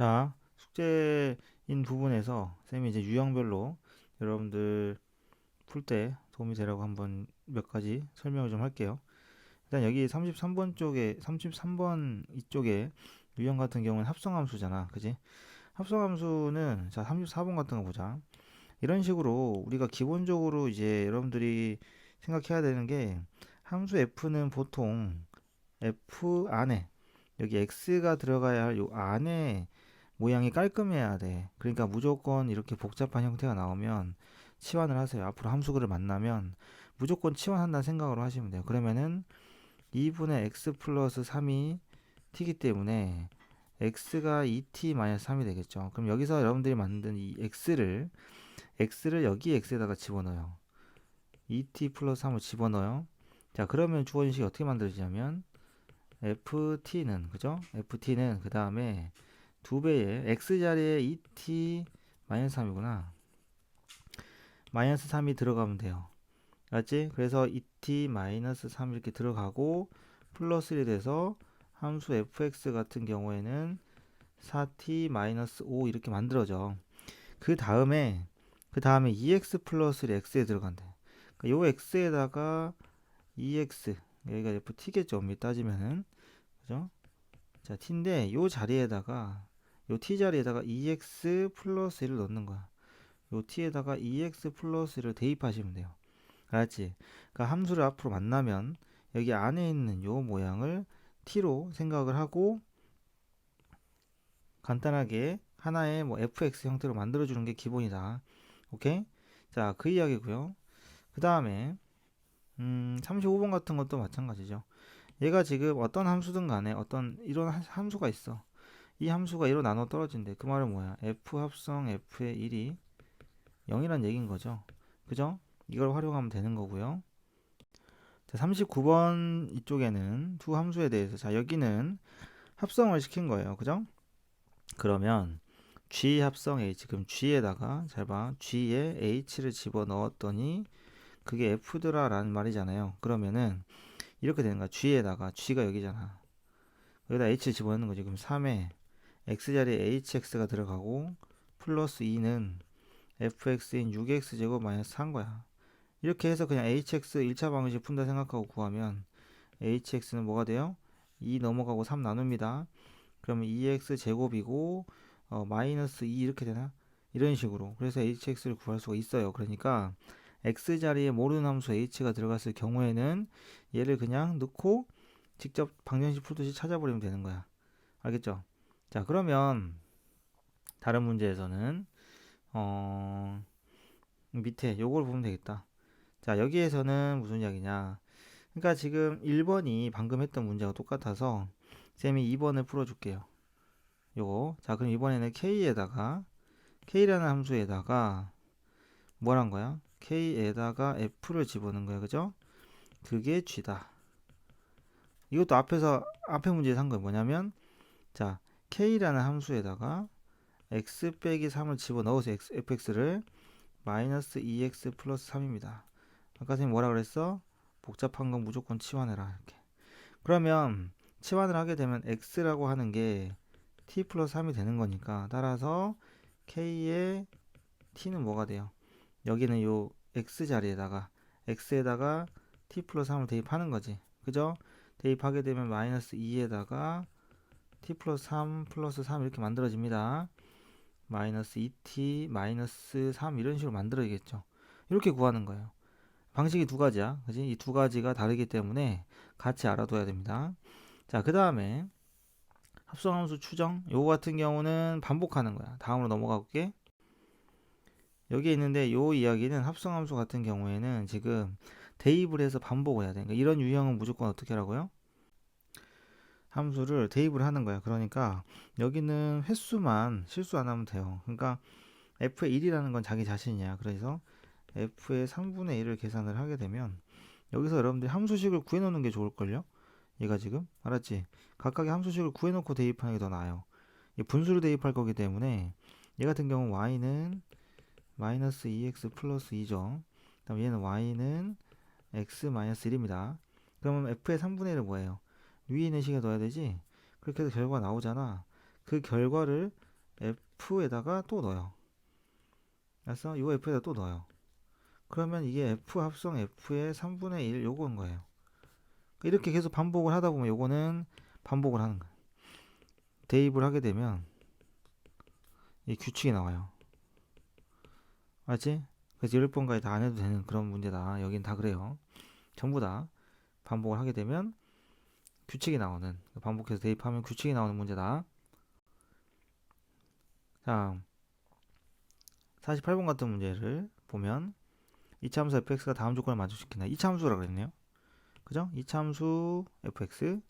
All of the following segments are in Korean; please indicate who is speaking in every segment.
Speaker 1: 자, 숙제인 부분에서 쌤이 이제 유형별로 여러분들 풀 때 도움이 되라고 한번 몇 가지 설명을 좀 할게요. 일단 여기 33번 쪽에 33번 이쪽에 유형 같은 경우는 합성함수잖아. 그지? 합성함수는 자, 34번 같은 거 보자. 이런 식으로 우리가 기본적으로 이제 여러분들이 생각해야 되는 게 함수 f는 보통 f 안에 여기 x가 들어가야 할 요 안에 모양이 깔끔해야 돼. 그러니까 무조건 이렇게 복잡한 형태가 나오면 치환을 하세요. 앞으로 함수글을 만나면 무조건 치환한다는 생각으로 하시면 돼요. 그러면은 2분의 x 플러스 3이 t이기 때문에 x가 2t-3이 되겠죠. 그럼 여기서 여러분들이 만든 이 x를 여기 x에다가 집어넣어요. 2t 플러스 3을 집어넣어요. 자, 그러면 주어진 식이 어떻게 만들어지냐면 ft는 그죠? ft는 그 다음에 2배의 x자리에 2t 마이너스 3이구나. 마이너스 3이 들어가면 돼요. 맞지? 그래서 2t 마이너스 3 이렇게 들어가고 플러스 1이 돼서 함수 fx 같은 경우에는 4t 마이너스 5 이렇게 만들어져. 그 다음에 2x 플러스 1 x에 들어간대. 그러니까 요 x에다가 2x 여기가 ft겠죠. 엄밀히 따지면은 그죠? 자 t인데 요 자리에다가 요 t 자리에다가 2x 플러스 1을 넣는 거야. 요 t에다가 2x 플러스 1을 대입하시면 돼요. 알았지? 그러니까 함수를 앞으로 만나면 여기 안에 있는 요 모양을 t로 생각을 하고 간단하게 하나의 뭐 fx 형태로 만들어 주는 게 기본이다. 오케이? 자, 그 이야기고요. 그 다음에 35번 같은 것도 마찬가지죠. 얘가 지금 어떤 함수든 간에 어떤 이런 함수가 있어. 이 함수가 1로 나눠 떨어진대. 그 말은 뭐야? f 합성 f의 1이 0이란 얘기인 거죠. 그죠? 이걸 활용하면 되는 거고요. 자, 39번 이쪽에는 두 함수에 대해서 자, 여기는 합성을 시킨 거예요. 그죠? 그러면 g 합성 h 그럼 g에다가 잘 봐. g에 h를 집어넣었더니 그게 f더라라는 말이잖아요. 그러면은 이렇게 되는 거야. g에다가 g가 여기잖아. 여기다 h를 집어넣는 거지. 그럼 3에 x자리에 hx가 들어가고 플러스 2는 fx인 6x제곱 마이너스 4인 거야. 이렇게 해서 그냥 hx 1차 방식 푼다 생각하고 구하면 hx는 뭐가 돼요? 2 넘어가고 3 나눕니다. 그러면 2x 제곱이고 마이너스 2 이렇게 되나? 이런 식으로. 그래서 hx를 구할 수가 있어요. 그러니까 x 자리에 모르는 함수 h가 들어갔을 경우에는 얘를 그냥 넣고 직접 방정식 풀듯이 찾아버리면 되는 거야. 알겠죠? 자, 그러면 다른 문제에서는 밑에 요걸 보면 되겠다. 자, 여기에서는 무슨 이야기냐? 그러니까 지금 1번이 방금 했던 문제와 똑같아서 쌤이 2번을 풀어줄게요. 요거. 자, 그럼 이번에는 k라는 함수에다가 뭘 한 거야? k에다가 f를 집어넣은 거야. 그죠? 그게 g다. 이것도 앞에 문제에서 한 거예요. 뭐냐면 자, k라는 함수에다가 x 빼기 3을 집어넣어서 fx를 마이너스 2x 플러스 3입니다. 아까 선생님 뭐라 그랬어? 복잡한 건 무조건 치환해라. 이렇게. 그러면 치환을 하게 되면 x라고 하는 게 t 플러스 3이 되는 거니까 따라서 k의 t는 뭐가 돼요? 여기는 요 x 자리에다가 x에다가 t 플러스 3을 대입하는 거지. 그죠? 대입하게 되면 마이너스 2에다가 t 플러스 3 플러스 3 이렇게 만들어집니다. 마이너스 2t 마이너스 3 이런 식으로 만들어지겠죠. 이렇게 구하는 거예요. 방식이 두 가지야. 그지? 이 두 가지가 다르기 때문에 같이 알아둬야 됩니다. 자, 그 다음에 합성함수 추정. 요거 같은 경우는 반복하는 거야. 다음으로 넘어가 볼게. 여기 있는데 요 이야기는 합성함수 같은 경우에는 지금 대입을 해서 반복을 해야 돼. 그러니까 이런 유형은 무조건 어떻게 하라고요? 함수를 대입을 하는 거야. 그러니까 여기는 횟수만 실수 안 하면 돼요. 그러니까 f의 1이라는 건 자기 자신이야. 그래서 f의 3분의 1을 계산을 하게 되면 여기서 여러분들이 함수식을 구해놓는 게 좋을걸요? 얘가 지금 알았지? 각각의 함수식을 구해놓고 대입하는 게 더 나아요. 분수를 대입할 거기 때문에 얘 같은 경우 y는 마이너스 2x 플러스 2죠. 그다음 얘는 y는 x 마이너스 1입니다. 그러면 f의 3분의 1은 뭐예요? 위에 있는 식에 넣어야 되지? 그렇게 해서 결과가 나오잖아. 그 결과를 f에다가 또 넣어요. 알았어? 요 f에다 또 넣어요. 그러면 이게 f 합성 f의 3분의 1 요건 거예요. 이렇게 계속 반복을 하다 보면 요거는 반복을 하는 거예요. 대입을 하게 되면 이 규칙이 나와요. 알지? 그래서 10번까지 다 안 해도 되는 그런 문제다. 여긴 다 그래요. 전부 다 반복을 하게 되면 규칙이 나오는, 반복해서 대입하면 규칙이 나오는 문제다. 자, 48번 같은 문제를 보면 이차함수 fx가 다음 조건을 만족시킨다. 이차함수라 그랬네요. 그죠? 이차함수 fx.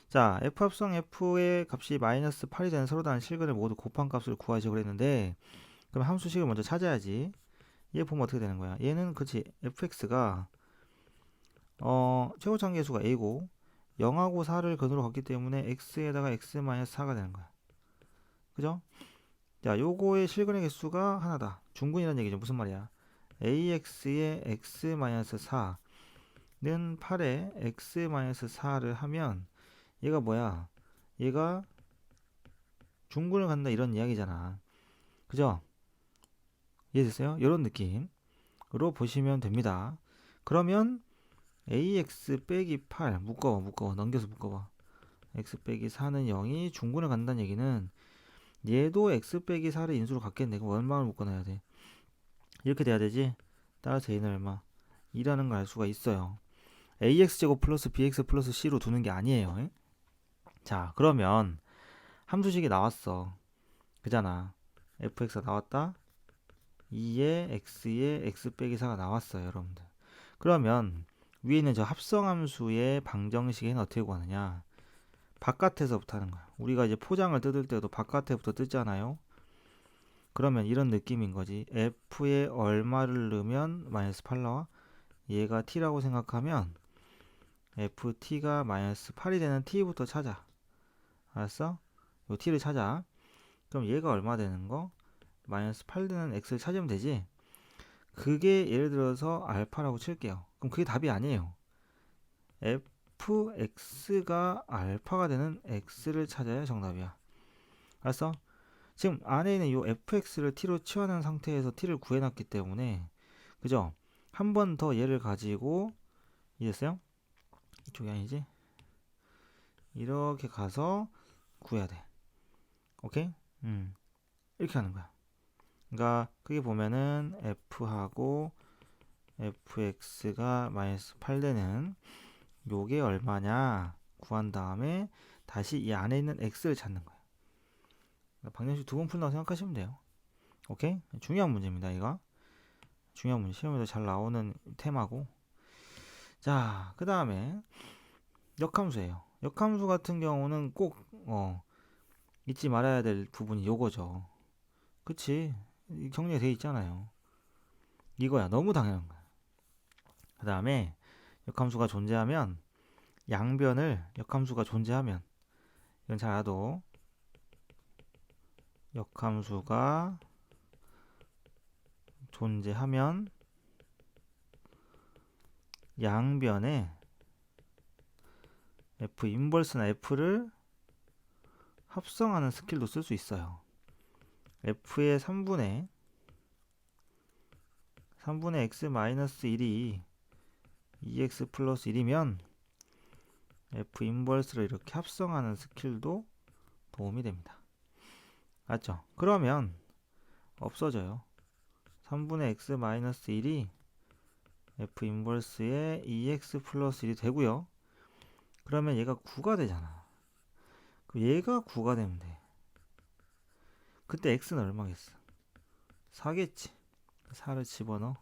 Speaker 1: 자, f 합성 f의 값이 마이너스 8이 되는 서로 다른 실근을 모두 곱한 값을 구하시고 그랬는데, 그럼 함수식을 먼저 찾아야지. 얘 보면 어떻게 되는 거야? 얘는 그치, fx가 최고차계수가 a고 0하고 4를 근으로 갔기 때문에 x에다가 x-4가 되는 거야. 그죠? 자, 요거의 실근의 개수가 하나다. 중근이라는 얘기죠. 무슨 말이야? ax의 x-4는 8에 x-4를 하면 얘가 뭐야? 얘가 중근을 간다 이런 이야기잖아. 그죠? 이해됐어요? 이런 느낌으로 보시면 됩니다. 그러면 ax 빼기 8 묶어 넘겨서 묶어봐. x 빼기 4는 0이 중근을 간다는 얘기는 얘도 x 빼기 4를 인수로 갖겠네. 그럼 얼마를 묶어놔야 돼? 이렇게 돼야 되지. 따라서 얘는 얼마? 2라는 걸 알 수가 있어요. ax제곱 플러스 bx 플러스 c로 두는 게 아니에요. 에? 자, 그러면 함수식이 나왔어. 그잖아. fx가 나왔다. 2에 x에 x 빼기 4가 나왔어요, 여러분들. 그러면 위에 있는 저 합성함수의 방정식에는 어떻게 구하느냐? 바깥에서부터 하는 거야. 우리가 이제 포장을 뜯을 때도 바깥에부터 뜯잖아요. 그러면 이런 느낌인 거지. f에 얼마를 넣으면 마이너스 8 나와? 얘가 t라고 생각하면 ft가 마이너스 8이 되는 t부터 찾아. 알았어? 요 t를 찾아. 그럼 얘가 얼마 되는 거? 마이너스 8 되는 x를 찾으면 되지. 그게 예를 들어서 알파라고 칠게요. 그럼 그게 답이 아니에요. fx가 알파가 되는 x를 찾아야 정답이야. 알았어? 지금 안에 있는 이 fx를 t로 치환한 상태에서 t를 구해놨기 때문에, 그죠? 한 번 더 얘를 가지고, 이해했어요? 이쪽이 아니지? 이렇게 가서 구해야 돼. 오케이? 이렇게 하는 거야. 그러니까 그게 보면은 f하고 fx가 마이너스 8 되는 요게 얼마냐 구한 다음에 다시 이 안에 있는 x를 찾는 거야. 방정식 두 번 푼다고 생각하시면 돼요. 오케이? 중요한 문제입니다. 이거 중요한 문제, 시험에도 잘 나오는 테마고. 자, 그 다음에 역함수예요. 역함수 같은 경우는 꼭 잊지 말아야 될 부분이 요거죠. 그치? 정리가 돼 있잖아요. 이거야. 너무 당연한 거야. 그 다음에 역함수가 존재하면 양변을, 역함수가 존재하면, 이건 잘 알아도, 역함수가 존재하면 양변에 f 인버스나 f를 합성하는 스킬도 쓸 수 있어요. f의 3분의 x-1이 2x 플러스 1이면 f 인버스를 이렇게 합성하는 스킬도 도움이 됩니다. 맞죠? 그러면 없어져요. 3분의 x-1이 f 인버스의 2x 플러스 1이 되고요. 그러면 얘가 9가 되잖아. 얘가 9가 되면 돼. 그때 x는 얼마겠어? 4겠지. 4를 집어넣어.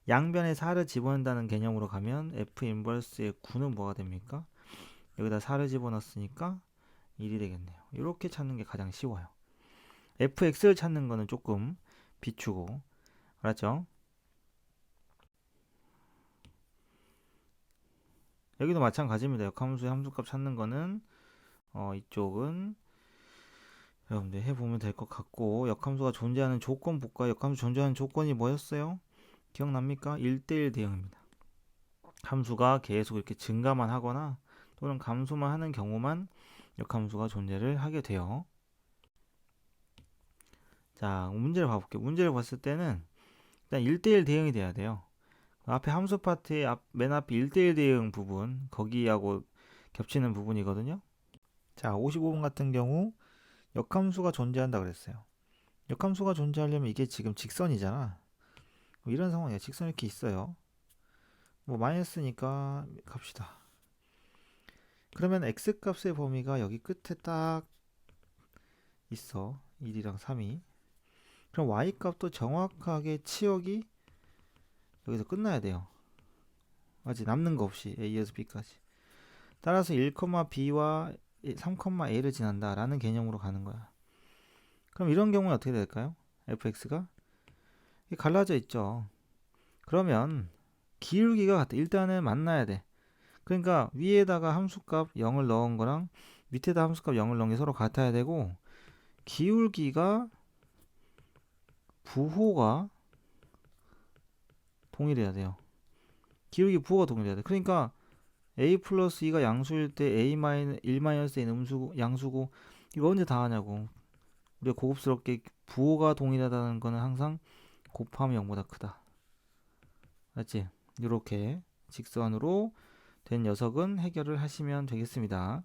Speaker 1: 양변에 4를 집어넣는다는 개념으로 가면 f 인버스의 9는 뭐가 됩니까? 여기다 4를 집어넣었으니까 1이 되겠네요. 이렇게 찾는 게 가장 쉬워요. fx를 찾는 거는 조금 비추고, 알았죠? 여기도 마찬가지입니다. 역함수의 함수값 찾는 거는 이쪽은 여러분들 해보면 될 것 같고, 역함수가 존재하는 조건 볼까요? 역함수 존재하는 조건이 뭐였어요? 기억납니까? 1대1 대응입니다. 함수가 계속 이렇게 증가만 하거나 또는 감소만 하는 경우만 역함수가 존재를 하게 돼요. 자, 문제를 봐볼게요. 문제를 봤을 때는 일단 1대1 대응이 돼야 돼요. 앞에 함수 파트의 맨 앞에 1대1 대응 부분, 거기하고 겹치는 부분이거든요. 자, 55번 같은 경우 역함수가 존재한다 그랬어요. 역함수가 존재하려면 이게 지금 직선이잖아. 뭐 이런 상황이야. 직선 이렇게 있어요. 뭐 마이너스니까 갑시다. 그러면 x 값의 범위가 여기 끝에 딱 있어. 1이랑 3이. 그럼 y 값도 정확하게 치역이 여기서 끝나야 돼요. 맞지? 남는 거 없이 a에서 b까지. 따라서 1,b와 3,a를 지난다 라는 개념으로 가는 거야. 그럼 이런 경우는 어떻게 될까요? fx가 갈라져 있죠. 그러면 기울기가 같아. 일단은 만나야 돼. 그러니까 위에다가 함수값 0을 넣은 거랑 밑에다 함수값 0을 넣은 게 서로 같아야 되고, 기울기가 부호가 동일해야 돼요. 기울기 부호가 동일해야 돼. 그러니까 a 플러스 2가 양수일 때 a 마이너스 1 마이너스 a는 양수고, 이거 언제 다 하냐고. 우리가 고급스럽게 부호가 동일하다는 거는 항상 곱하면 0보다 크다. 맞지? 이렇게 직선으로 된 녀석은 해결을 하시면 되겠습니다.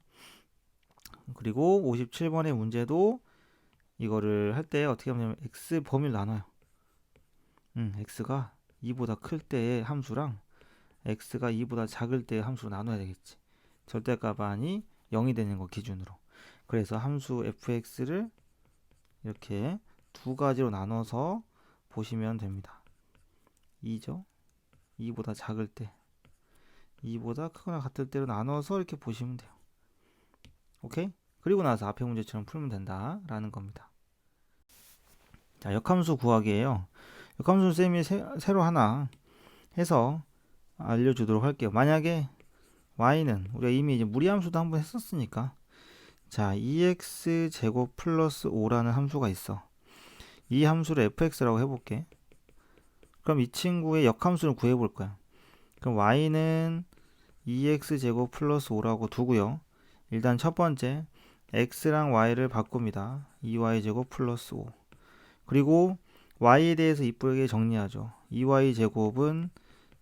Speaker 1: 그리고 57번의 문제도 이거를 할 때 어떻게 하냐면 x 범위를 나눠요. x가 2보다 클 때의 함수랑 x가 2보다 작을 때의 함수로 나눠야 되겠지. 절대값이 0이 되는 거 기준으로. 그래서 함수 fx를 이렇게 두 가지로 나눠서 보시면 됩니다. 2죠. 2보다 작을 때, 2보다 크거나 같을 때로 나눠서 이렇게 보시면 돼요. 오케이? 그리고 나서 앞에 문제처럼 풀면 된다라는 겁니다. 자, 역함수 구하기예요. 역함수 쌤이 새로 하나 해서 알려주도록 할게요. 만약에 y는 우리가 이미 이제 무리함수도 한번 했었으니까, 자, 2x 제곱 플러스 5라는 함수가 있어. 이 함수를 fx라고 해볼게. 그럼 이 친구의 역함수를 구해볼 거야. 그럼 y는 2x 제곱 플러스 5라고 두고요. 일단 첫 번째 x랑 y를 바꿉니다. 2y 제곱 플러스 5. 그리고 y에 대해서 이쁘게 정리하죠. 2y 제곱은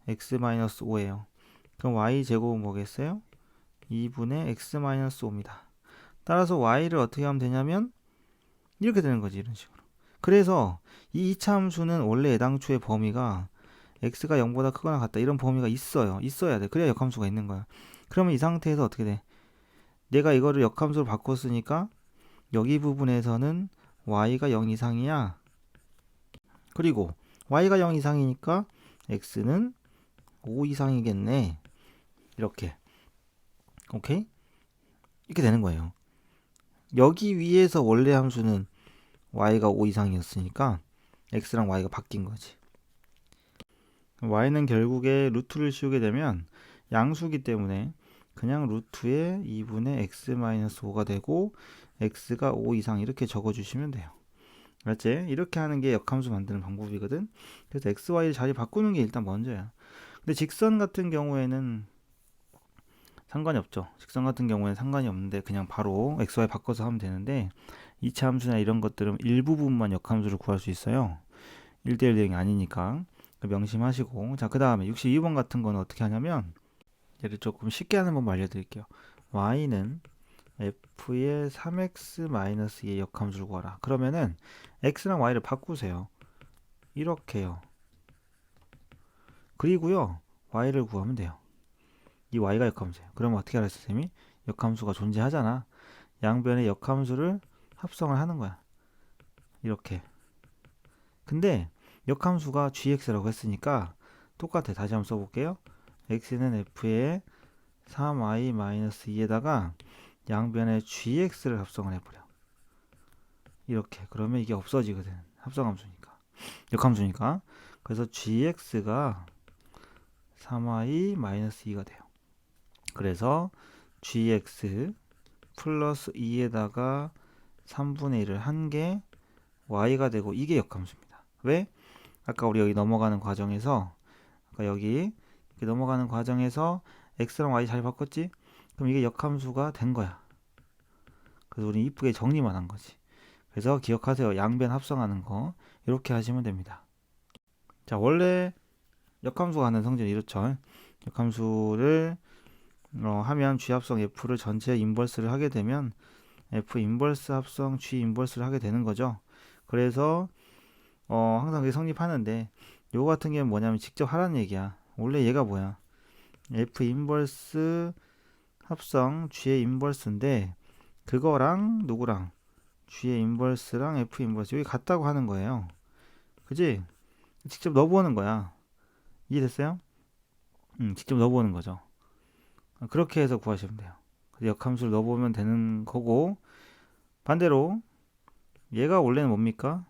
Speaker 1: x 마이너스 5예요. 그럼 y 제곱은 뭐겠어요? 2분의 x 마이너스 5입니다. 따라서 y를 어떻게 하면 되냐면 이렇게 되는 거지, 이런 식으로. 그래서 이 2차 함수는 원래 애당초의 범위가 x가 0보다 크거나 같다 이런 범위가 있어야 돼. 그래야 역함수가 있는 거야. 그러면 이 상태에서 어떻게 돼? 내가 이거를 역함수로 바꿨으니까 여기 부분에서는 y가 0 이상이야. 그리고 y가 0 이상이니까 x는 5 이상이겠네. 이렇게. 오케이? 이렇게 되는 거예요. 여기 위에서 원래 함수는 y가 5 이상이었으니까 x랑 y가 바뀐 거지. y는 결국에 루트를 씌우게 되면 양수기 때문에 그냥 루트에 2분의 x-5가 되고 x가 5 이상 이렇게 적어주시면 돼요. 맞지? 이렇게 하는 게 역함수 만드는 방법이거든. 그래서 x, y를 자리 바꾸는 게 일단 먼저야. 근데 직선 같은 경우에는 상관이 없죠. 직선 같은 경우에는 상관이 없는데 그냥 바로 x, y 바꿔서 하면 되는데 2차 함수나 이런 것들은 일부분만 역함수를 구할 수 있어요. 1대1 대응이 아니니까 명심하시고, 자, 그 다음에 62번 같은 거는 어떻게 하냐면 얘를 조금 쉽게 하는 법 알려드릴게요. y는 f의 3x-2의 역함수를 구하라. 그러면은 x랑 y를 바꾸세요. 이렇게요. 그리고요 y를 구하면 돼요. 이 y가 역함수예요. 그러면 어떻게 알았어, 쌤이? 역함수가 존재하잖아. 양변의 역함수를 합성을 하는 거야. 이렇게. 근데 역함수가 gx라고 했으니까 똑같아. 다시 한번 써볼게요. x는 f의 3i-2에다가 양변에 gx를 합성을 해버려. 이렇게. 그러면 이게 없어지거든. 합성함수니까. 역함수니까. 그래서 gx가 3i-2가 돼요. 그래서 gx 플러스 2에다가 3분의 1을 한 게 y가 되고, 이게 역함수입니다. 왜? 아까 우리 여기 넘어가는 과정에서, 아까 여기 넘어가는 과정에서 x랑 y 잘 바꿨지? 그럼 이게 역함수가 된 거야. 그래서 우리 이쁘게 정리만 한 거지. 그래서 기억하세요. 양변 합성하는 거 이렇게 하시면 됩니다. 자, 원래 역함수가 하는 성질은 이렇죠. 역함수를 하면 G 합성 F를 전체 인버스를 하게 되면 F 인버스 합성 G 인버스를 하게 되는 거죠. 그래서 항상 그게 성립하는데 요거 같은 경우는 뭐냐면 직접 하라는 얘기야. 원래 얘가 뭐야? F 인버스 합성 G의 인버스인데 그거랑 누구랑 G의 인버스랑 F 인버스 여기 같다고 하는 거예요. 그지? 직접 넣어보는 거야. 이해됐어요? 직접 넣어보는 거죠. 그렇게 해서 구하시면 돼요. 역함수를 넣어보면 되는 거고 반대로 얘가 원래는 뭡니까?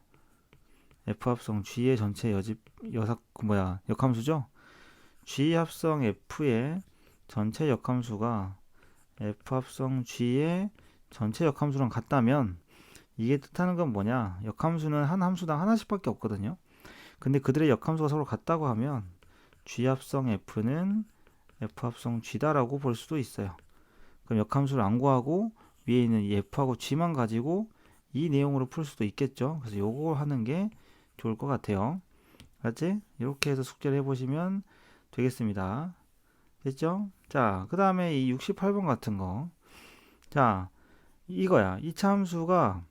Speaker 1: F 합성 G의 전체 역함수죠? G 합성 F의 전체 역함수가 F 합성 G의 전체 역함수랑 같다면 이게 뜻하는 건 뭐냐? 역함수는 한 함수당 하나씩밖에 없거든요. 근데 그들의 역함수가 서로 같다고 하면 G 합성 F는 F 합성 G다라고 볼 수도 있어요. 그럼 역함수를 안 구하고 위에 있는 이 F하고 G만 가지고 이 내용으로 풀 수도 있겠죠. 그래서 요거 하는 게 좋을 것 같아요. 알았지? 이렇게 해서 숙제를 해보시면 되겠습니다. 됐죠? 자, 그 다음에 이 68번 같은 거. 자, 이거야. 이차 함수가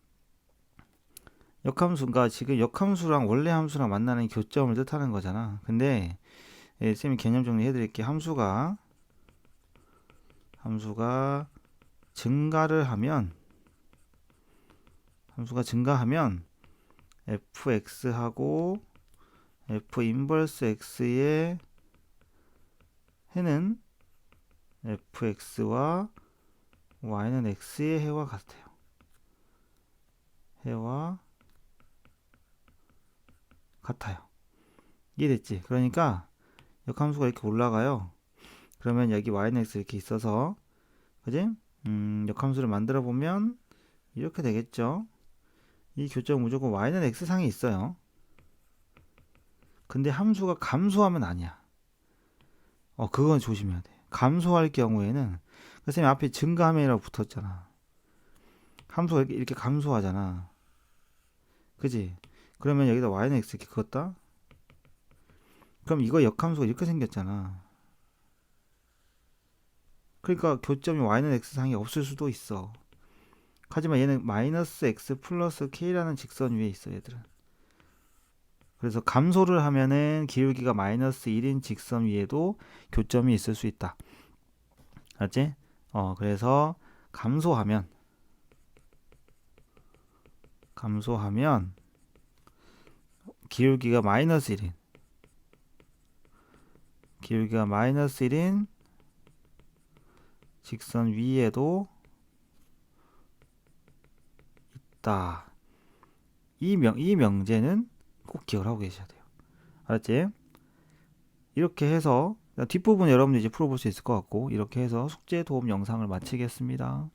Speaker 1: 역함수가 지금 역함수랑 원래 함수랑 만나는 교점을 뜻하는 거잖아. 근데 쌤이 개념 정리해 드릴게요. 함수가 증가하면 fx하고 f 인버스 x의 해는 fx와 y는 x의 해와 같아요. 해와 같아요. 이해됐지? 그러니까 역함수가 이렇게 올라가요. 그러면 여기 y는 x 이렇게 있어서 그지? 역함수를 만들어 보면 이렇게 되겠죠. 이 교점은 무조건 y는 x상에 있어요. 근데 함수가 감소하면 아니야. 그건 조심해야 돼. 감소할 경우에는 선생님 앞에 증가함이라고 붙었잖아. 함수가 이렇게 감소하잖아. 그지? 그러면 여기다 y는 x 이렇게 그었다? 그럼 이거 역함수가 이렇게 생겼잖아. 그러니까 교점이 y는 x상에 없을 수도 있어. 하지만 얘는 마이너스 x 플러스 k라는 직선 위에 있어 얘들은. 그래서 감소를 하면은 기울기가 마이너스 1인 직선 위에도 교점이 있을 수 있다. 알았지? 그래서 감소하면 기울기가 마이너스 1인 직선 위에도 있다. 이 명제는 꼭 기억을 하고 계셔야 돼요. 알았지? 이렇게 해서 뒷부분 여러분들 이제 풀어볼 수 있을 것 같고 이렇게 해서 숙제 도움 영상을 마치겠습니다.